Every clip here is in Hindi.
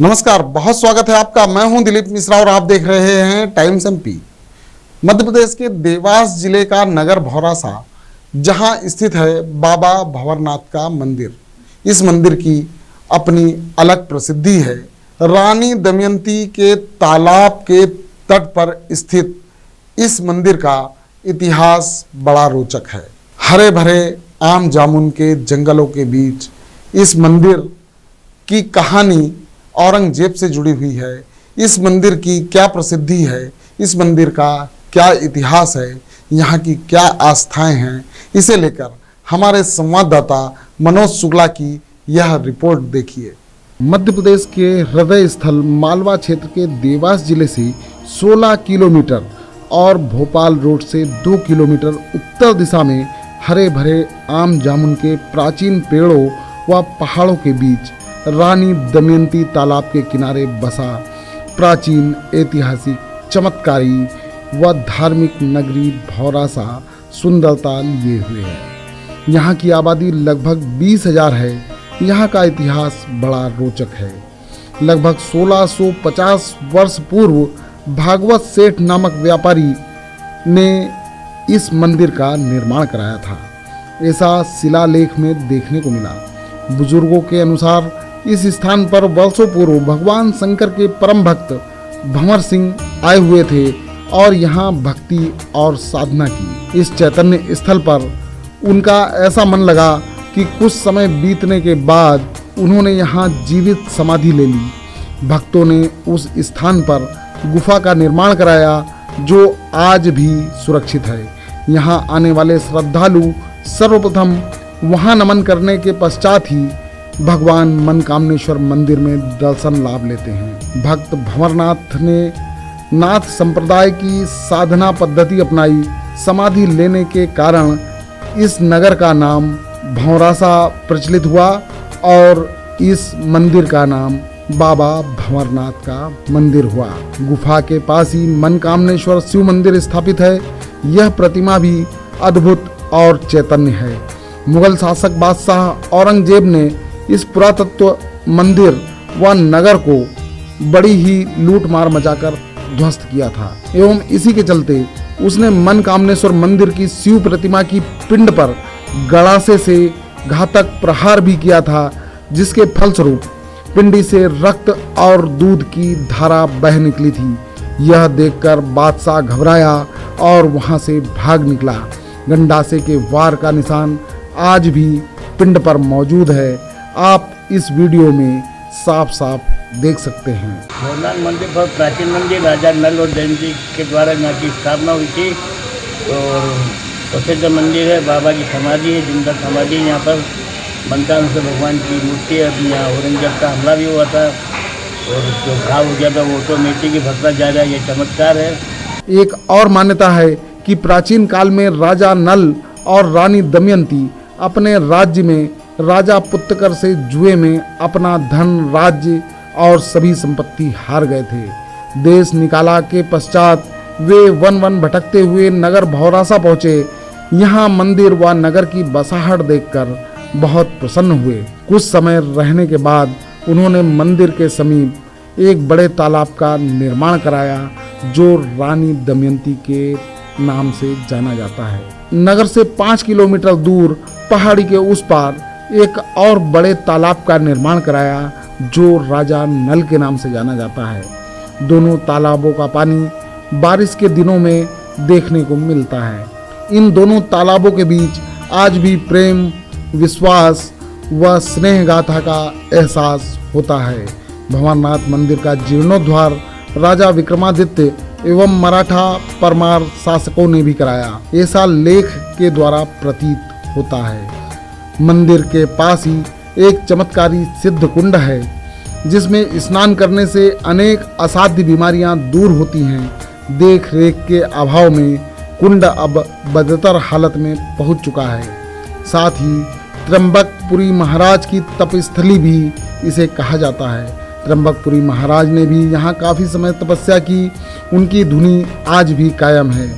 नमस्कार, बहुत स्वागत है आपका। मैं हूं दिलीप मिश्रा और आप देख रहे हैं टाइम्स एमपी। मध्य प्रदेश के देवास जिले का नगर भौरासा, जहां स्थित है बाबा भंवरनाथ का मंदिर। इस मंदिर की अपनी अलग प्रसिद्धि है। रानी दमयंती के तालाब के तट पर स्थित इस मंदिर का इतिहास बड़ा रोचक है। हरे भरे आम जामुन के जंगलों के बीच इस मंदिर की कहानी औरंगजेब से जुड़ी हुई है। इस मंदिर की क्या प्रसिद्धि है, इस मंदिर का क्या इतिहास है, यहाँ की क्या आस्थाएं हैं, इसे लेकर हमारे संवाददाता मनोज शुक्ला की यह रिपोर्ट देखिए। मध्य प्रदेश के हृदय स्थल मालवा क्षेत्र के देवास जिले से 16 किलोमीटर और भोपाल रोड से 2 किलोमीटर उत्तर दिशा में हरे भरे आम जामुन के प्राचीन पेड़ों व पहाड़ों के बीच रानी दमयंती तालाब के किनारे बसा प्राचीन, ऐतिहासिक, चमत्कारी व धार्मिक नगरी भौरासा सुंदरता लिए हुए है। यहाँ की आबादी लगभग 20,000 है। यहाँ का इतिहास बड़ा रोचक है। लगभग 1650 वर्ष पूर्व भागवत सेठ नामक व्यापारी ने इस मंदिर का निर्माण कराया था, ऐसा शिलालेख में देखने को मिला। बुजुर्गों के अनुसार इस स्थान पर वर्षों पूर्व भगवान शंकर के परम भक्त भंवर सिंह आए हुए थे और यहाँ भक्ति और साधना की। इस चैतन्य स्थल पर उनका ऐसा मन लगा कि कुछ समय बीतने के बाद उन्होंने यहाँ जीवित समाधि ले ली। भक्तों ने उस स्थान पर गुफा का निर्माण कराया जो आज भी सुरक्षित है। यहाँ आने वाले श्रद्धालु सर्वप्रथम वहाँ नमन करने के पश्चात ही भगवान मनकामनेश्वर मंदिर में दर्शन लाभ लेते हैं। भक्त भंवरनाथ ने नाथ संप्रदाय की साधना पद्धति अपनाई। समाधि लेने के कारण इस नगर का नाम भौरासा प्रचलित हुआ और इस मंदिर का नाम बाबा भंवरनाथ का मंदिर हुआ। गुफा के पास ही मनकामनेश्वर शिव मंदिर स्थापित है। यह प्रतिमा भी अद्भुत और चैतन्य है। मुगल शासक बादशाह औरंगजेब ने इस पुरातत्व मंदिर व नगर को बड़ी ही लूट मार मचाकर ध्वस्त किया था एवं इसी के चलते उसने मनकामनेश्वर मंदिर की शिव प्रतिमा की पिंड पर गड़ासे से घातक प्रहार भी किया था, जिसके फलस्वरूप पिंडी से रक्त और दूध की धारा बह निकली थी। यह देखकर बादशाह घबराया और वहां से भाग निकला। गंडासे के वार का निशान आज भी पिंड पर मौजूद है। आप इस वीडियो में साफ साफ देख सकते हैं। भंवरनाथ मंदिर बहुत प्राचीन मंदिर, राजा नल और दमयंती के द्वारा यहाँ की स्थापना हुई थी और प्रसिद्ध मंदिर है। बाबा की समाधि है, जिंदा समाधि है। यहाँ पर मनकामनेश्वर भगवान की मूर्ति है। अभी यहाँ औरंगजेब का हमला भी हुआ था और जो घाव हो गया था वो ऑटोमेटिक ही भरता जा रहा है। ये चमत्कार है। एक और मान्यता है कि प्राचीन काल में राजा नल और रानी दमयंती अपने राज्य में राजा पुत्रकर से जुए में अपना धन, राज्य और सभी संपत्ति हार गए थे। देश निकाला के पश्चात वे वन वन भटकते हुए नगर भौरासा पहुँचे। यहाँ मंदिर व नगर की बसाहट देखकर बहुत प्रसन्न हुए। कुछ समय रहने के बाद उन्होंने मंदिर के समीप एक बड़े तालाब का निर्माण कराया जो रानी दमयंती के नाम से जाना जाता है। नगर से 5 किलोमीटर दूर पहाड़ी के उस पार एक और बड़े तालाब का निर्माण कराया जो राजा नल के नाम से जाना जाता है। दोनों तालाबों का पानी बारिश के दिनों में देखने को मिलता है। इन दोनों तालाबों के बीच आज भी प्रेम, विश्वास व स्नेह गाथा का एहसास होता है। भंवरनाथ मंदिर का जीर्णोद्धार राजा विक्रमादित्य एवं मराठा परमार शासकों ने भी कराया, ऐसा लेख के द्वारा प्रतीत होता है। मंदिर के पास ही एक चमत्कारी सिद्ध कुंड है जिसमें स्नान करने से अनेक असाध्य बीमारियां दूर होती हैं। देख रेख के अभाव में कुंड अब बदतर हालत में पहुंच चुका है। साथ ही त्र्यंबकपुरी महाराज की तपस्थली भी इसे कहा जाता है। त्र्यंबकपुरी महाराज ने भी यहाँ काफ़ी समय तपस्या की। उनकी धुनी आज भी कायम है।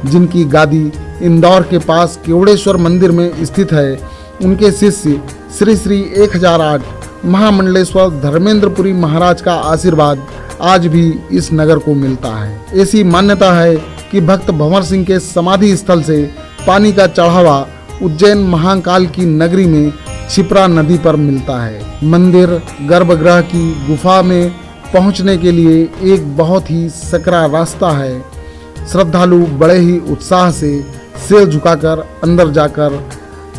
जिनकी गादी इंदौर के पास केवड़ेश्वर मंदिर में स्थित है, उनके शिष्य श्री श्री 1008 महामंडलेश्वर धर्मेंद्रपुरी महाराज का आशीर्वाद आज भी इस नगर को मिलता है। ऐसी मान्यता है कि भक्त भंवर सिंह के समाधि स्थल से पानी का चढ़ावा उज्जैन महाकाल की नगरी में क्षिप्रा नदी पर मिलता है। मंदिर गर्भगृह की गुफा में पहुंचने के लिए एक बहुत ही सकरा रास्ता है। श्रद्धालु बड़े ही उत्साह से सिर झुकाकर अंदर जाकर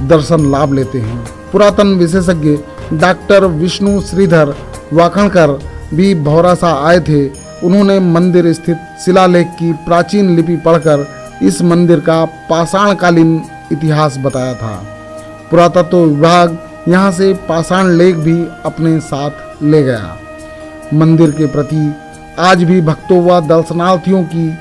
दर्शन लाभ लेते हैं। पुरातन विशेषज्ञ डॉक्टर विष्णु श्रीधर वाखणकर भी भौरासा आए थे। उन्होंने मंदिर स्थित शिलालेख की प्राचीन लिपि पढ़कर इस मंदिर का पाषाणकालीन इतिहास बताया था। पुरातत्व विभाग यहाँ से पाषाण लेख भी अपने साथ ले गया। मंदिर के प्रति आज भी भक्तों व दर्शनार्थियों की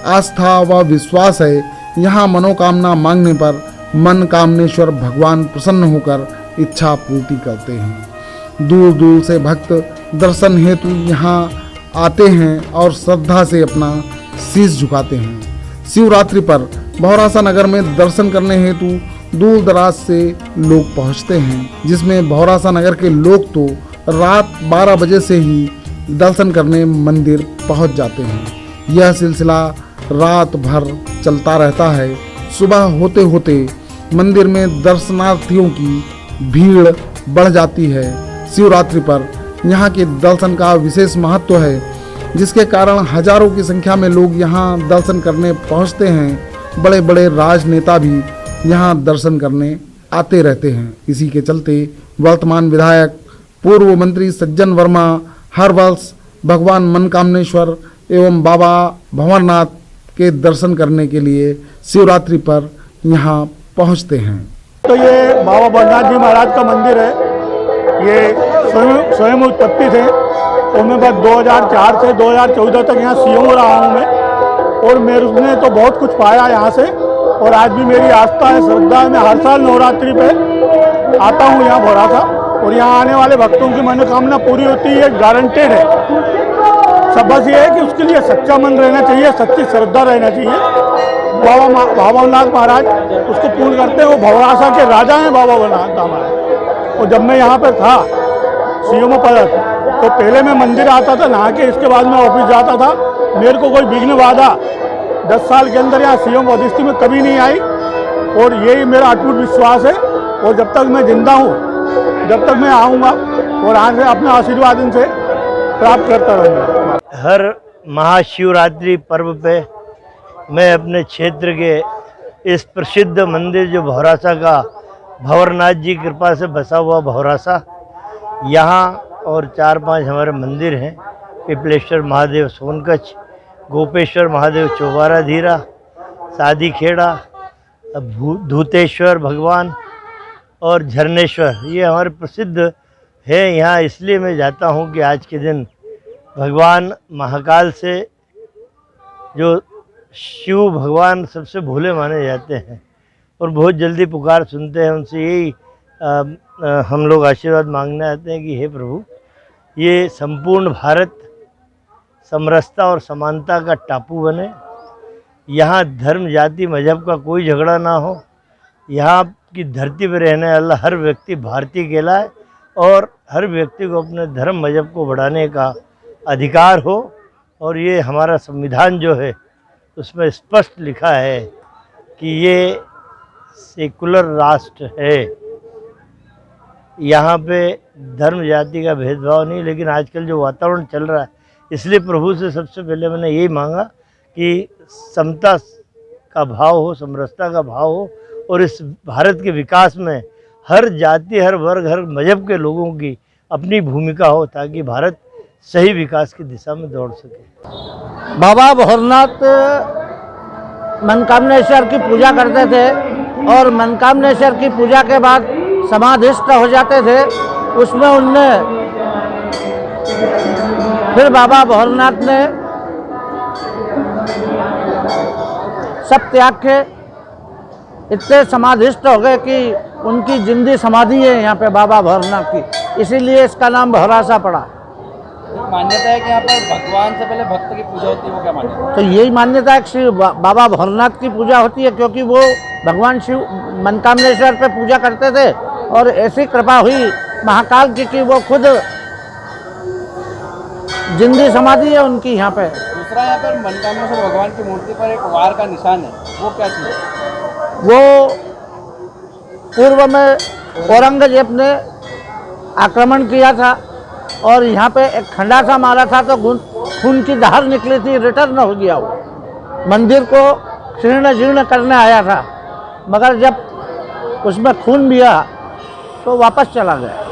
आस्था व विश्वास है। यहाँ मनोकामना मांगने पर मन कामनेश्वर भगवान प्रसन्न होकर इच्छा पूर्ति करते हैं। दूर दूर से भक्त दर्शन हेतु यहाँ आते हैं और श्रद्धा से अपना शीश झुकाते हैं। शिवरात्रि पर भौरासा नगर में दर्शन करने हेतु दूर दराज से लोग पहुँचते हैं, जिसमें भौरासा नगर के लोग तो रात 12 बजे से ही दर्शन करने मंदिर पहुँच जाते हैं। यह सिलसिला रात भर चलता रहता है। सुबह होते होते मंदिर में दर्शनार्थियों की भीड़ बढ़ जाती है। शिवरात्रि पर यहाँ के दर्शन का विशेष महत्व है, जिसके कारण हजारों की संख्या में लोग यहाँ दर्शन करने पहुँचते हैं। बड़े बड़े राजनेता भी यहाँ दर्शन करने आते रहते हैं। इसी के चलते वर्तमान विधायक पूर्व मंत्री सज्जन वर्मा हर वर्ष भगवान मनकामनेश्वर एवं बाबा भंवरनाथ के दर्शन करने के लिए शिवरात्रि पर यहाँ पहुँचते हैं। तो ये बाबा भंवरनाथ जी महाराज का मंदिर है। ये स्वयं उत्पत्ति थे और मैं बस 2004 से 2014 तक यहाँ सीएम रहा हूँ मैं, और मैंने तो बहुत कुछ पाया यहाँ से। और आज भी मेरी आस्था है, श्रद्धा है। मैं हर साल नवरात्रि पे आता हूँ यहाँ भौरासा, और यहाँ आने वाले भक्तों की मनोकामना पूरी होती है, गारंटेड है। सब बस ये है कि उसके लिए सच्चा मन रहना चाहिए, सच्ची श्रद्धा रहना चाहिए। बाबा भंवरनाथ महाराज उसको पूर्ण करते हैं। वो भौरासा के राजा हैं बाबा भंवरनाथ महाराज। और जब मैं यहाँ पर था सीएम पद, तो पहले मैं मंदिर आता था नहा के, इसके बाद मैं ऑफिस जाता था। मेरे को कोई विघ्न बाधा 10 साल के अंदर यहाँ सीएम पदस्थि में कभी नहीं आई, और यही मेरा अटूट विश्वास है। और जब तक मैं जिंदा हूँ, जब तक मैं आऊँगा और यहाँ से अपने आशीर्वाद इनसे प्राप्त करता रहूँगा। हर महाशिवरात्रि पर्व पे मैं अपने क्षेत्र के इस प्रसिद्ध मंदिर जो भौरासा का भंवरनाथ जी कृपा से बसा हुआ भौरासा, यहाँ और 4-5 हमारे मंदिर हैं। पिपलेश्वर महादेव सोनकच्छ, गोपेश्वर महादेव चौबारा धीरा, सादी खेड़ा, धूतेश्वर भगवान और झरनेश्वर, ये हमारे प्रसिद्ध है। यहाँ इसलिए मैं जाता हूँ कि आज के दिन भगवान महाकाल से, जो शिव भगवान सबसे भोले माने जाते हैं और बहुत जल्दी पुकार सुनते हैं, उनसे यही हम लोग आशीर्वाद मांगने आते हैं कि हे प्रभु, ये संपूर्ण भारत समरसता और समानता का टापू बने। यहाँ धर्म जाति मजहब का कोई झगड़ा ना हो। यहाँ की धरती पर रहने वाला हर व्यक्ति भारतीय कहलाए और हर व्यक्ति को अपने धर्म मजहब को बढ़ाने का अधिकार हो। और ये हमारा संविधान जो है उसमें स्पष्ट लिखा है कि ये सेकुलर राष्ट्र है। यहाँ पे धर्म जाति का भेदभाव नहीं। लेकिन आजकल जो वातावरण चल रहा है, इसलिए प्रभु से सबसे पहले मैंने यही मांगा कि समता का भाव हो, समरसता का भाव हो, और इस भारत के विकास में हर जाति, हर वर्ग, हर मजहब के लोगों की अपनी भूमिका हो, ताकि भारत सही विकास की दिशा में दौड़ सके। बाबा भंवरनाथ मनकामनेश्वर की पूजा करते थे, और मनकामनेश्वर की पूजा के बाद समाधिस्थ हो जाते थे। उसमें उनने फिर बाबा भंवरनाथ ने सब त्याग के इतने समाधिस्थ हो गए कि उनकी जिंदी समाधि है यहाँ पे बाबा भंवरनाथ की, इसीलिए इसका नाम भौरासा पड़ा। मान्यता है कि यहाँ पर भगवान से पहले भक्त की पूजा होती है, वो क्या मान्यता है? तो यही मान्यता है कि श्री बाबा भंवरनाथ की पूजा होती है, क्योंकि वो भगवान शिव मनकामनेश्वर पे पूजा करते थे, और ऐसी कृपा हुई महाकाल की वो खुद जिंदी समाधि है उनकी यहाँ पे। दूसरा यहाँ पर मनकामेश्वर भगवान की मूर्ति पर एक वार का निशान है, वो क्या चीज़ है? वो पूर्व में औरंगजेब ने आक्रमण किया था और यहाँ पे एक खंडा सा मारा था तो खून की धार निकली थी, रिटर्न हो गया वो। मंदिर को शीर्ण जीर्ण करने आया था, मगर जब उसमें खून दिया तो वापस चला गया।